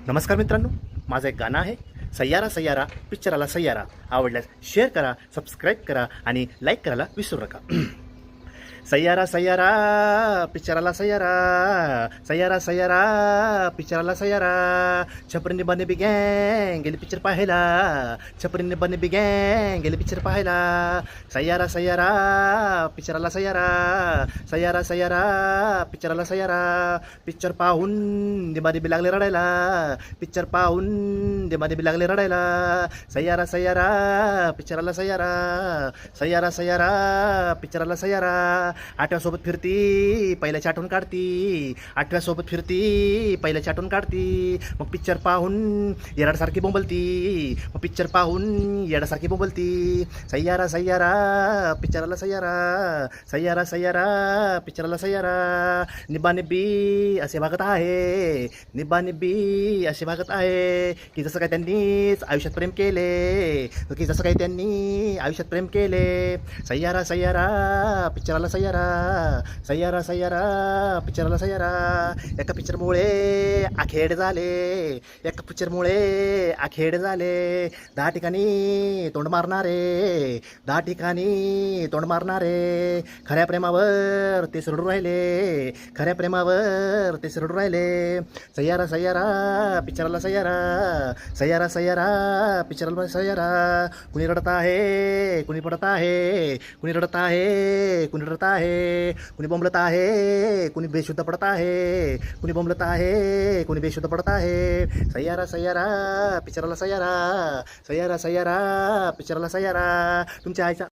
नमस्कार मित्रांनो, माझं एक गाणं आहे. सय्यारा सय्यारा पिक्चराला सय्यारा. आवडल्यास शेअर करा, सबस्क्राईब करा आणि लाईक करायला विसरू नका. सय्यारा सय्यारा पिक्चराला सय्यारा, सय्यारा सय्यारा पिक्चराला सय्यारा. छपरीने बने बी गँग गेली पिक्चर पाहायला, छपरीने बने बी गँग गेली पिक्चर पाहायला. सय्यारा सय्यारा पिक्चराला सय्यारा, सय्यारा सय्यारा पिक्चराला सय्यारा. पिक्चर पाहून दिमाने बी लागले रडायला, पिक्चर पाहून दिमाने बी लागले रडायला. सय्यारा सय्यारा पिक्चराला सय्यारा, सय्यारा सय्यारा पिक्चराला सय्यारा. आठव्यासोबत फिरती पहिल्याची आठवण काढती, आठव्यासोबत फिरती पहिल्याची आठवण काढती. मग पिक्चर पाहून येडासारखी बोंबलती, मग पिक्चर पाहून येडासारखी बोंबलती. सय्यारा सय्यारा पिक्चराला सय्यारा, सय्यारा सय्यारा पिक्चराला सय्यारा. निब्बा असे भागत आहे, निब्बा असे भागत आहे की जसं काय त्यांनीच आयुष्यात प्रेम केले, की जसं काही त्यांनी आयुष्यात प्रेम केले. सय्यारा सय्यारा पिक्चराला सय्यारा, सय्यारा सय्यारा पिक्चराला सय्यारा. एका पिक्चरमुळे आखेड झाले, एका पिक्चरमुळे आखेड झाले. 10 ठिकाणी तोंड मारणारे, 10 ठिकाणी तोंड मारणारे. खऱ्या प्रेमावर ते सरडून राहिले, खऱ्या प्रेमावर ते सरडून राहिले. सय्यारा सय्यारा पिक्चराला सय्यारा, सय्यारा सय्यारा पिक्चराला सय्यारा. कुणी रडत आहे, कुणी पडत आहे, कुणी रडत आहे, कुणी रडत आहे, कुणी बोंबलत आहे, कुणी बेशुद्ध पडत आहे, कुणी बोंबलत आहे, कुणी बेशुद्ध पडत आहे. सय्यारा सय्यारा पिक्चराला सय्यारा, सय्यारा सय्यारा पिक्चराला सय्यारा. तुमच्या आईचा